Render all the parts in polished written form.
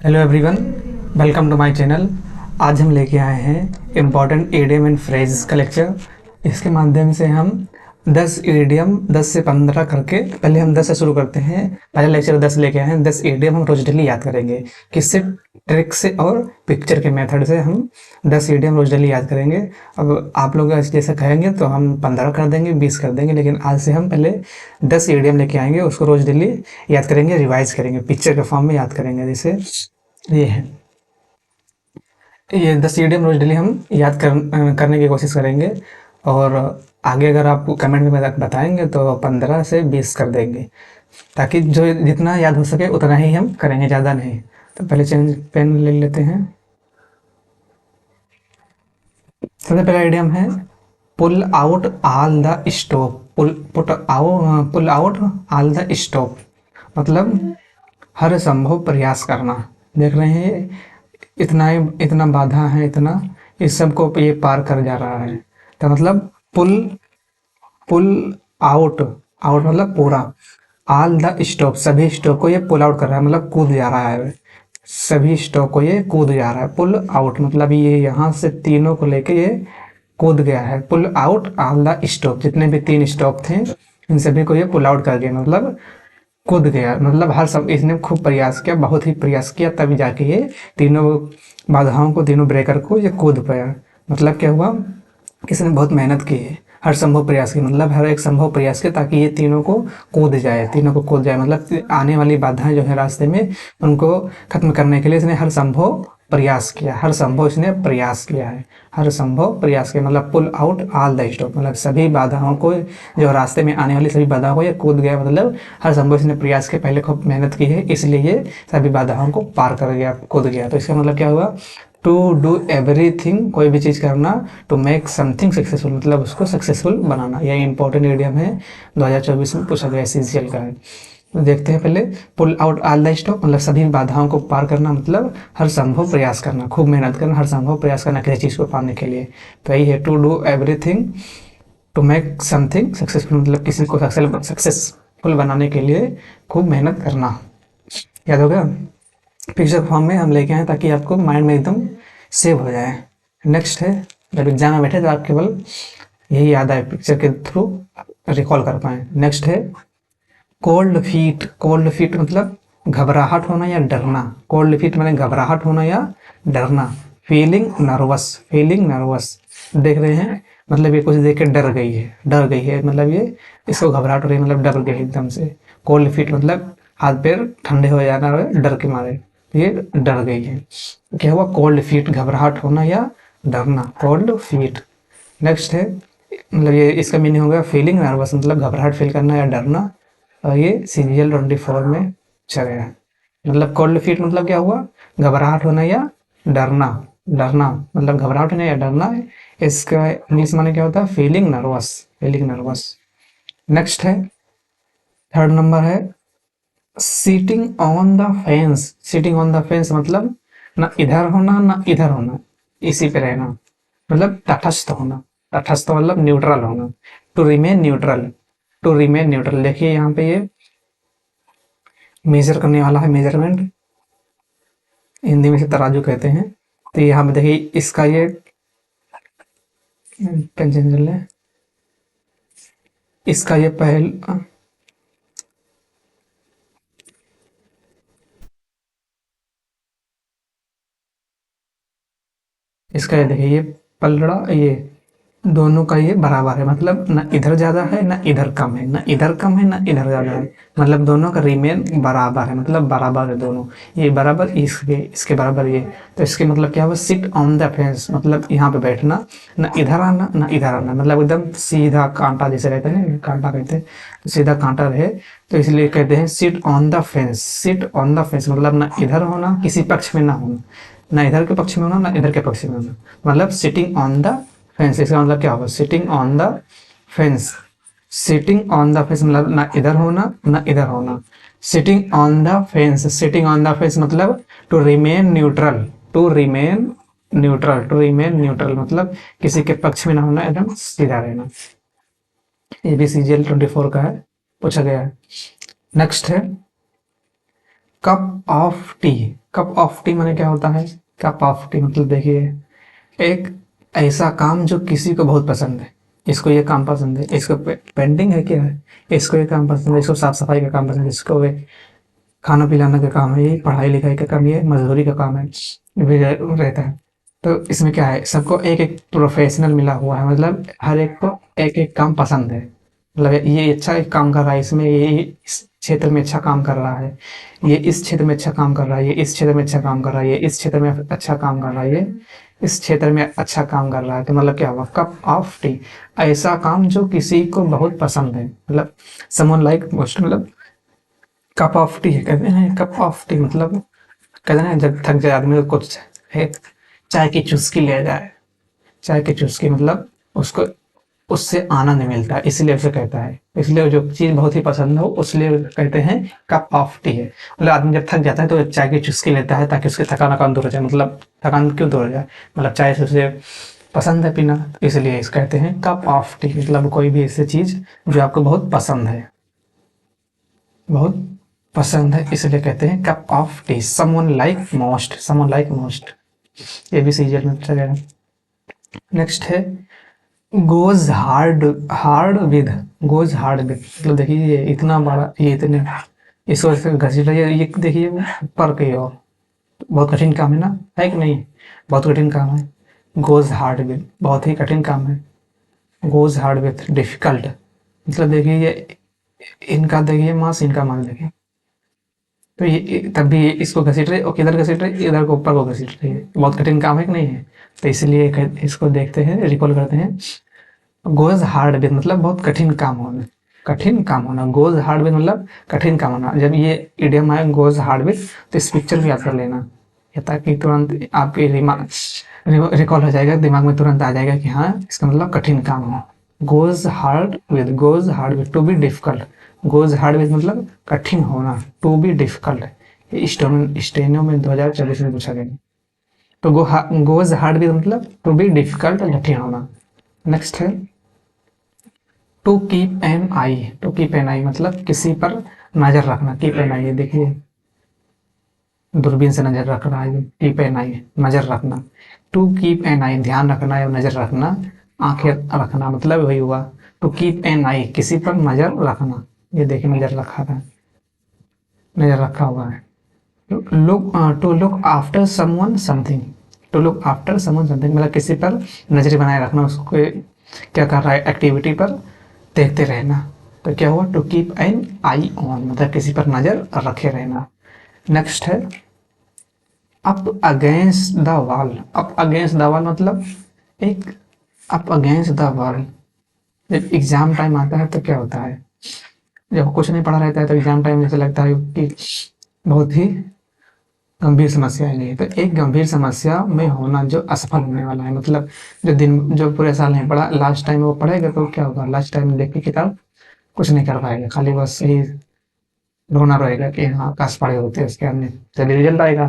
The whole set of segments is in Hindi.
Hello everyone, welcome to my channel. आज हम लेके आए हैं इम्पॉर्टेंट ईडियम एंड फ्रेजेस का लेक्चर। इसके माध्यम से हम 10 ईडियम 10 से 15 करके, पहले हम 10 से शुरू करते हैं। पहले लेक्चर 10 लेके आए हैं। 10 ईडियम हम रोज डेली याद करेंगे। किससे? ट्रिक से और पिक्चर के मेथड से हम 10 ईडियम रोज डेली याद करेंगे। अब आप लोग जैसे कहेंगे तो हम 15 कर देंगे, 20 कर देंगे, लेकिन आज से हम पहले 10 ईडियम लेके आएंगे, उसको रोज डेली याद करेंगे, रिवाइज करेंगे, पिक्चर के फॉर्म में याद करेंगे। जैसे ये है, ये 10 ईडियम रोज डेली हम याद करने की कोशिश करेंगे। और आगे अगर आप कमेंट में बताएंगे तो 15 से 20 कर देंगे, ताकि जो जितना याद हो सके उतना ही हम करेंगे, ज़्यादा नहीं। तो पहले पेन ले लेते हैं। सबसे पहला आइडियम है pull out all the stop. Pull out all the stop मतलब हर संभव प्रयास करना। देख रहे हैं इतना बाधा है, इतना इस सबको ये पार कर जा रहा है। तो मतलब पुल पुल आउट आउट मतलब पूरा, ऑल द स्टॉप सभी स्टॉप को ये पुल आउट कर रहा है, मतलब कूद जा रहा है। सभी स्टॉप को ये कूद जा रहा है। पुल आउट मतलब ये यहाँ से तीनों को लेके ये कूद गया है। Pull out all the stop, जितने भी 3 स्टॉप थे इन सभी को ये पुल आउट कर दिया, मतलब कूद गया। मतलब हर सब इसने खूब प्रयास किया, बहुत ही प्रयास किया, तभी जाके ये तीनों बाधाओं को, तीनों ब्रेकर को ये कूद पाया। मतलब क्या हुआ, इसने बहुत मेहनत की है, हर संभव प्रयास की, मतलब हर एक संभव प्रयास किया ताकि ये तीनों को कूद जाए, तीनों को कूद जाए। मतलब आने वाली बाधाएं जो है रास्ते में, उनको खत्म करने के लिए इसने हर संभव प्रयास किया, हर संभव इसने प्रयास किया है, हर संभव प्रयास किया। मतलब pull out all the stop मतलब सभी बाधाओं को, जो रास्ते में आने वाली सभी बाधाओं को ये कूद गया। मतलब हर संभव इसने प्रयास के, पहले खूब मेहनत की है, इसलिए ये सभी बाधाओं को पार कर गया, कूद गया। तो इसका मतलब क्या हुआ, टू डू एवरीथिंग, कोई भी चीज़ करना, टू मेक समथिंग सक्सेसफुल मतलब उसको सक्सेसफुल बनाना। यह इंपॉर्टेंट ईडियम है, 2024 में पूछा गया सीजीएल का है। तो देखते हैं पहले, pull out all the stop मतलब सभी बाधाओं को पार करना, मतलब हर संभव प्रयास करना, खूब मेहनत करना, हर संभव प्रयास करना किसी चीज़ को पाने के लिए। तो यही है to do everything to make something successful, मतलब किसी को सक्सेसफुल बनाने के लिए खूब मेहनत करना। याद हो गया? पिक्चर फॉर्म में हम लेके आए ताकि आपको माइंड में एकदम सेव हो जाए। नेक्स्ट है, जब एग्जाम में बैठे तो आप केवल यही याद आए, पिक्चर के थ्रू रिकॉल कर पाए। नेक्स्ट है कोल्ड फीट। कोल्ड फीट मतलब घबराहट होना या डरना। कोल्ड फीट माने घबराहट होना या डरना। फीलिंग नर्वस, फीलिंग नर्वस देख रहे हैं, मतलब ये कुछ देख के डर गई है, मतलब ये इसको घबराहट हो रही है, मतलब डर गई एकदम से। कोल्ड फीट मतलब हाथ पैर ठंडे हो जाना डर के मारे, ये डर गई है। क्या हुआ, कोल्ड फीट, घबराहट होना या डरना, कोल्ड फीट। नेक्स्ट है, मतलब ये इसका मीनिंग होगा फीलिंग नर्वस मतलब घबराहट फील करना या डरना। और ये सीजीएल 24 में चल गया। मतलब कोल्ड फीट मतलब क्या हुआ, घबराहट होना या डरना। डरना मतलब घबराहट होना या डरना है। इसका इंग्लिश माने क्या होता है, feeling nervous, feeling nervous. Next है, थर्ड नंबर है sitting on the fence. Sitting on the fence मतलब ना इधर होना ना इधर होना, इसी पे रहना, मतलब तटस्थ होना। तटस्थ मतलब न्यूट्रल होना, to remain neutral, to remain neutral. देखिए यहाँ पे ये मेजर करने वाला है, मेजरमेंट, हिंदी में से तराजू कहते हैं। तो यहाँ पे देखिए इसका ये पेंसिल है, इसका ये पहल इसका ये देखिए ये पलड़ा, ये दोनों का ये बराबर है, मतलब ना इधर ज़्यादा है ना इधर कम है, ना इधर कम है ना इधर ज़्यादा है, मतलब दोनों का रिमेन बराबर है, मतलब बराबर है दोनों, ये बराबर इसके बराबर ये। तो इसके मतलब क्या हुआ, सिट ऑन द फेंस मतलब यहाँ पे बैठना, ना इधर आना ना इधर आना, मतलब एकदम सीधा कांटा जैसे रहता है ना, कांटा कहते हैं, तो सीधा कांटा रहे, तो इसलिए कहते हैं sit on the fence. Sit on the fence मतलब ना इधर होना, किसी पक्ष में ना होना, ना इधर के पक्ष में होना ना इधर के पक्ष में होना, मतलब सिटिंग ऑन द फेंस। इसका मतलब क्या होगा, sitting on the fence. Sitting on the fence मतलब ना इधर होना ना इधर होना। Sitting on the fence, sitting on the fence मतलब to remain neutral, to remain neutral, to remain neutral मतलब किसी के पक्ष में ना होना, एकदम सीधा रहना। ये भी सीजीएल 24 का है, पूछा गया है। नेक्स्ट है cup of T. Cup of T माने क्या होता है? कप ऑफ टी मतलब देखिए, एक ऐसा काम जो किसी को बहुत पसंद है, इसको ये काम पसंद है, इसको पेंटिंग है क्या है, इसको ये काम पसंद है, इसको साफ सफाई का काम पसंद है, इसको ये खाना पिलाना का काम है, ये पढ़ाई लिखाई का काम, ये मजदूरी का काम है, भी रहता है। तो इसमें क्या है, सबको एक एक प्रोफेशनल मिला हुआ है, मतलब हर एक को एक एक काम पसंद है, मतलब ये अच्छा एक काम कर रहा है, इसमें ये इस क्षेत्र में अच्छा काम कर रहा है, ये इस क्षेत्र में अच्छा काम कर रहा है, ये इस क्षेत्र में अच्छा काम कर रहा है, ये इस क्षेत्र में अच्छा काम कर रहा है, ये इस क्षेत्र में अच्छा काम कर रहा है। तो मतलब क्या हुआ, कप ऑफ टी, ऐसा काम जो किसी को बहुत पसंद है, मतलब समवन लाइक मोस्ट, मतलब कप ऑफ टी है, कहते हैं कप ऑफ टी मतलब कहते हैं जब थक जाए आदमी को कुछ है, चाय की चुस्की ले जाए, चाय की चुस्की मतलब उसको उससे आनंद मिलता है, इसलिए उसे कहता है, इसलिए जो चीज बहुत ही पसंद हो उसलिए कहते हैं कप ऑफ टी है। मतलब आदमी जब थक जाता है तो चाय की चुस्की लेता है ताकि उसकी थकान वकान दूर हो जाए, मतलब थकान क्यों दूर हो जाए, मतलब चाय से उसे पसंद है पीना, इसलिए इस कहते हैं कप ऑफ टी, मतलब कोई भी ऐसी चीज जो आपको बहुत पसंद है, बहुत पसंद है, इसलिए कहते हैं cup of T. Someone like most, someone like most, ये भी सीजन में चलेगा। नेक्स्ट है goes hard, hard with, goes hard with मतलब देखिए ये इतना बड़ा, ये इतने इसको घसीट रही है, ये देखिए ऊपर की ओर, बहुत कठिन काम है ना, है कि नहीं, बहुत कठिन काम है। गोज हार्ड विद बहुत ही कठिन काम है, गोज हार्ड विद डिफिकल्ट, मतलब देखिए ये इनका देखिए मास, इनका मास देखिए, तो ये तब भी इसको घसीट रहे और किधर घसीट रहे, इधर को ऊपर को घसीट रही है, बहुत कठिन काम है कि नहीं है। तो इसलिए इसको देखते हैं, रिकॉल करते हैं, गोज हार्ड विद मतलब बहुत कठिन काम होना, कठिन काम होना, गोज हार्ड विद मतलब कठिन काम होना। जब ये इडियम आए गोज हार्ड विद तो इस पिक्चर भी याद कर लेना, ताकि तुरंत आपके रिकॉल हो जाएगा, दिमाग में तुरंत आ जाएगा कि हाँ इसका मतलब कठिन काम हो। Goes hard with, goes hard with to be difficult, goes hard with मतलब कठिन होना, टू बी डिफिकल्ट, ये स्टेनो में 2024 में पूछा गया। तो गोज हार्ड विद मतलब टू बी डिफिकल्ट, कठिन होना। नेक्स्ट है to keep an eye, to keep an eye मतलब किसी पर नजर रखना, कीप एन आई, देखिए दूरबीन से नजर रख रहा है, कीप एन आई नजर रखना, टू कीप एन आई ध्यान रखना या नजर रखना, आंखें रखना, मतलब वही हुआ टू कीप एन आई किसी पर नजर रखना, ये देखिए नजर रखा था, नजर रखा हुआ है। Look, to look after someone something, to look after someone something मतलब किसी पर नजर बनाए रखना, उसको क्या कर रहा है एक्टिविटी पर देखते रहना। तो क्या हुआ to keep an eye on मतलब किसी पर नजर रखे रहना। नेक्स्ट है up against the wall, up against the wall मतलब एक अप अगेंस्ट द वॉल, जब एग्जाम टाइम आता है तो क्या होता है, जब कुछ नहीं पढ़ा रहता है तो एग्जाम टाइम जैसे लगता है कि बहुत ही गंभीर समस्या है, नहीं तो एक गंभीर समस्या में होना जो असफल होने वाला है, मतलब जो पूरे साल नहीं पढ़ा लास्ट टाइम वो पढ़ेगा तो क्या होगा, लास्ट टाइम देख के किताब कुछ नहीं कर पाएगा, खाली बस यही रोना रहेगा कि हाँ काश पढ़े होते उसके हमने, चलिए रिजल्ट आएगा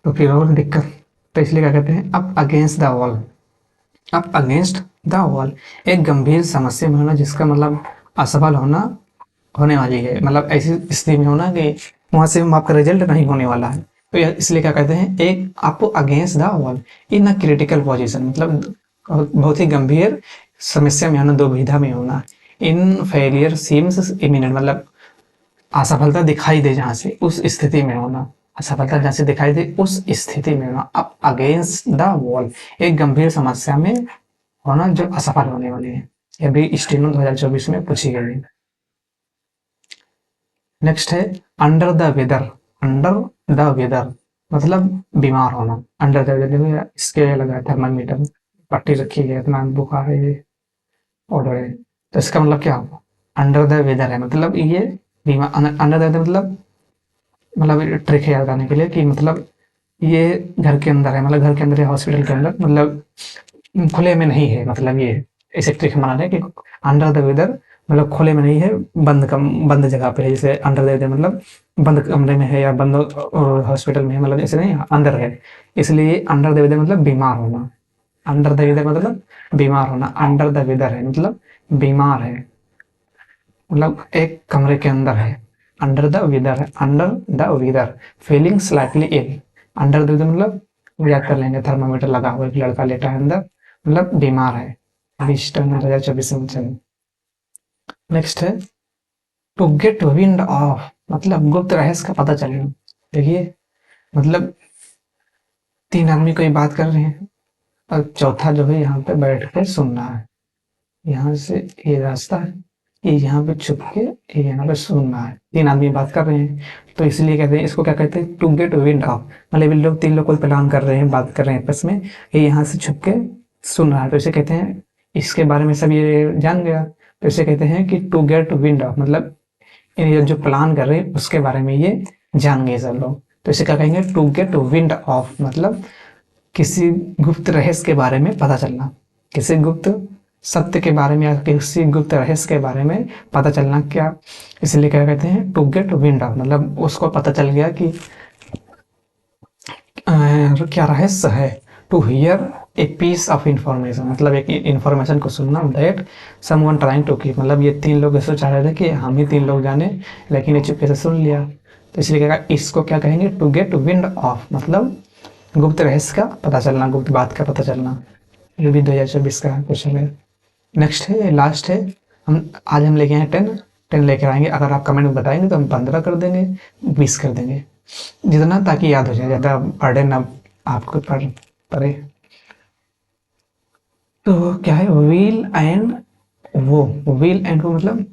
तो फिर और दिक्कत। तो इसलिए क्या कहते हैं up against the wall, up against the wall एक गंभीर समस्या में होना जिसका मतलब असफल होना होने वाली है, मतलब ऐसी स्थिति में होना कि वहां से आपका रिजल्ट नहीं होने वाला है। तो इसलिए क्या कहते हैं एक up against the wall in a critical position मतलब बहुत ही गंभीर समस्या में होना, दुविधा में होना। इन फेलियर सीम्स इमिनेंट मतलब असफलता दिखाई दे जहां से उस स्थिति में होना, असफलता जहां से दिखाई दे उस स्थिति में होना। अप अगेंस्ट द वॉल एक गंभीर समस्या में होना जो असफल होने वाली है, यह भी स्टेनो 2024 में पूछी गई है। नेक्स्ट है under the weather, under the weather मतलब बीमार होना, अंडर द वेदर इसके लगा है थर्मामीटर, पट्टी रखी है, इतना बुखार है ऑर्डर है, तो इसका मतलब क्या होगा अंडर द वेदर है मतलब ये बीमार, अंडर द वेदर मतलब ट्रिक है याद आने के लिए कि मतलब ये घर के अंदर है, मतलब घर के अंदर है, हॉस्पिटल के अंदर, मतलब खुले में नहीं है, मतलब ये ऐसे ट्रिक बना रहे हैं कि अंडर द वेदर मतलब खुले में नहीं है, बंद जगह पे है, जैसे अंडर द वेदर मतलब बंद कमरे में है या बंद हॉस्पिटल में है, मतलब ऐसे नहीं अंदर है, इसलिए अंडर द वेदर मतलब बीमार होना, अंडर द वेदर मतलब बीमार होना, अंडर द वेदर है मतलब बीमार है, मतलब एक कमरे के अंदर है, अंडर द वेदर है, under the weather, feeling slightly ill, under the weather मतलब याद कर लेंगे, थर्मामीटर लगा हुआ एक लड़का लेटा है अंदर, मतलब बीमार है। 20/10/2024 में चले। नेक्स्ट है टू गेट विंड ऑफ, मतलब गुप्त रहस्य का पता चलना। देखिए मतलब 3 आदमी कोई बात कर रहे हैं और चौथा जो है यहाँ पे बैठ के सुनना है। यहाँ से ये रास्ता है, ये यहाँ पे छुप के ये यहाँ पे सुनना है। 3 आदमी बात कर रहे हैं तो इसलिए कहते हैं, इसको क्या कहते हैं, टू गेट विंड ऑफ, मतलब ये लोग 3 लोग कोई प्लान कर रहे हैं, बात कर रहे हैं आपस में, ये यहाँ से छुप के सुन रहा है, तो इसे कहते हैं, इसके बारे में सब ये जान गया तो इसे कहते हैं कि टू गेट विंड ऑफ, मतलब ये जो प्लान कर रहे हैं उसके बारे में ये जान गए सब लोग, तो इसे क्या कहेंगे, टू गेट विंड ऑफ, मतलब किसी गुप्त रहस्य के बारे में पता चलना, किसी गुप्त सत्य के बारे में या किसी गुप्त रहस्य के बारे में पता चलना। क्या इसलिए क्या कहते हैं, टू गेट विंड ऑफ, मतलब उसको पता चल गया कि क्या रहस्य है। To hear a piece of information, मतलब एक इंफॉर्मेशन को सुनना, that someone trying to keep, मतलब ये 3 लोग ऐसे चाह रहे थे कि हम ही 3 लोग जाने, लेकिन ये चुपके से सुन लिया, तो इसलिए क्या, इसको क्या कहेंगे, टू गेट विंड ऑफ, मतलब गुप्त रहस्य का पता चलना, गुप्त बात का पता चलना। ये भी 2024 का क्वेश्चन है। नेक्स्ट है, लास्ट है, आज हम लेके आए 10 लेकर आएंगे। अगर आप कमेंट में बताएंगे तो हम 15 कर देंगे, 20 कर देंगे, जितना ताकि याद हो जाए, ज़्यादा बर्डन ना आपको पड़े। तो क्या है, व्हील एंड वो, व्हील एंड वो मतलब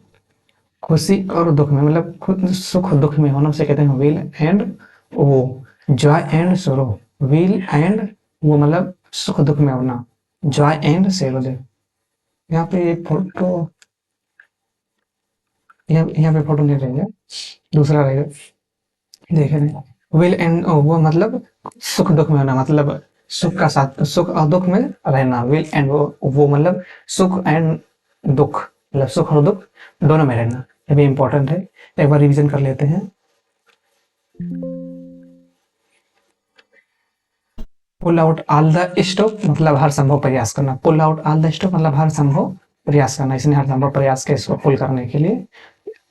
खुशी और दुख में, मतलब खुद सुख और दुख में होना, उसे कहते हैं व्हील एंड वो। जॉय एंड सोरो, व्हील एंड वो मतलब सुख दुख में होना, जॉय एंड सैरो। यहाँ पे एक फोटो, यहाँ पे फोटो नहीं रहेगा, दूसरा रहेगा, देखे नहीं। विल एंड वो मतलब सुख दुख में होना, मतलब सुख का साथ, सुख और दुख में रहना। विल एंड वो मतलब सुख एंड दुख, मतलब सुख और दुख दोनों में रहना। ये भी इंपॉर्टेंट है, एक बार रिवीजन कर लेते हैं। Pull out all the stop, मतलब हर संभव प्रयास करना। Pull out all the stop मतलब हर संभव प्रयास करना, इसने हर संभव प्रयास किया इसको पुल करने के लिए,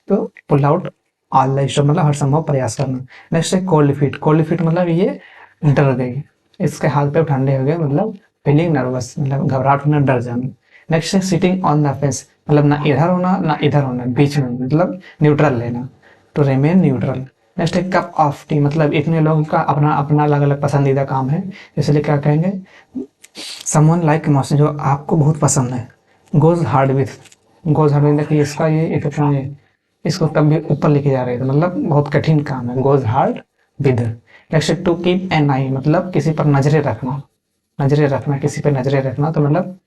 तो pull out all the stop मतलब हर संभव प्रयास करना। नेक्स्ट है कोल्ड फीट, कोल्ड फीट मतलब ये डर गई, इसके हाथ पैर ठंडे हो गए, मतलब फीलिंग नर्वस, मतलब घबराहट होना, डर जाना। नेक्स्ट है सिटिंग ऑन द फेंस, मतलब ना इधर होना ना इधर होना, बीच में, मतलब न्यूट्रल लेना, टू रिमेन न्यूट्रल। नेक्स्ट है कप ऑफ टी, मतलब इतने लोगों का अपना अपना अलग अलग पसंदीदा काम है, इसलिए क्या कहेंगे, समवन लाइक इमोशन, जो आपको बहुत पसंद है। Goes hard with, goes hard with, देखिए इसका ये कितना है, इसको तब भी ऊपर लेके जा रहे थे, मतलब बहुत कठिन काम है, goes hard with. Next to keep an eye, मतलब किसी पर नजरें रखना, नजरें रखना, किसी पर नजरें रखना, तो मतलब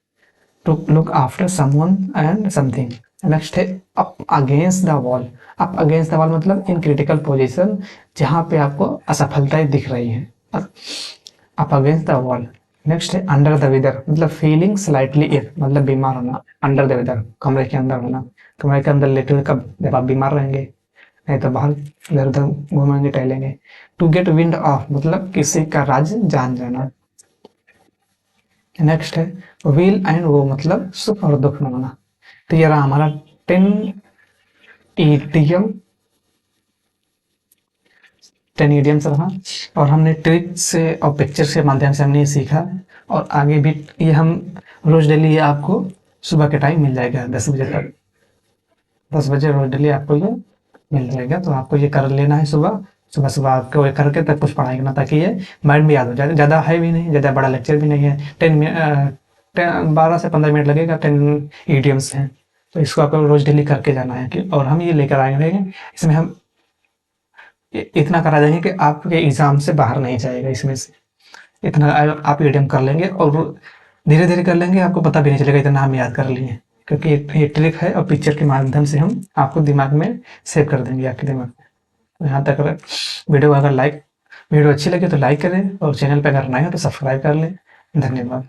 to look after someone and something. Next है up against the wall, up against the wall मतलब इन क्रिटिकल पोजीशन, जहाँ पे आपको असफलताएं दिख रही हैं, up against the wall. Next है अंडर द वेदर, मतलब फीलिंग स्लाइटली इल, मतलब बीमार होना, अंडर द वेदर कमरे के अंदर होना, कमरे के अंदर लेटे हुए कब, जब आप बीमार रहेंगे, नहीं तो बाहर इधर उधर घूमेंगे टहलेंगे। टू गेट विंड ऑफ मतलब किसी का राज जान जाना। नेक्स्ट है व्हील एंड वो मतलब सुख और दुख में होना। तो ये रहा हमारा 10 ईडीएम, 10 ईडीएम्स रहा, और हमने ट्रिक से और पिक्चर के माध्यम से हमने ये सीखा, और आगे भी ये हम रोज डेली, ये आपको सुबह के टाइम मिल जाएगा 10 बजे तक, 10 बजे रोज डेली आपको ये मिल जाएगा, तो आपको ये कर लेना है सुबह सुबह सुबह, आपको ये करके तक कुछ पढ़ाई करना, ताकि ये माइंड में याद हो जाए। ज़्यादा है भी नहीं, ज़्यादा बड़ा लेक्चर भी नहीं है, 12 से 15 मिनट लगेगा, 10 ईडीएम्स हैं, तो इसको आपको रोज डेली करके जाना है कि, और हम ये लेकर आएंगे, इसमें हम इतना करा देंगे कि आपके एग्जाम से बाहर नहीं जाएगा, इसमें से इतना आप ईडीएम कर लेंगे, और धीरे धीरे कर लेंगे, आपको पता भी नहीं चलेगा इतना हम याद कर लिए, क्योंकि ये ट्रिक है, और पिक्चर के माध्यम से हम आपको दिमाग में सेव कर देंगे, आपके दिमाग में। तो यहाँ तक अगर वीडियो वीडियो अच्छी लगे तो लाइक करें, और चैनल पर अगर नए हो तो सब्सक्राइब कर लें। धन्यवाद।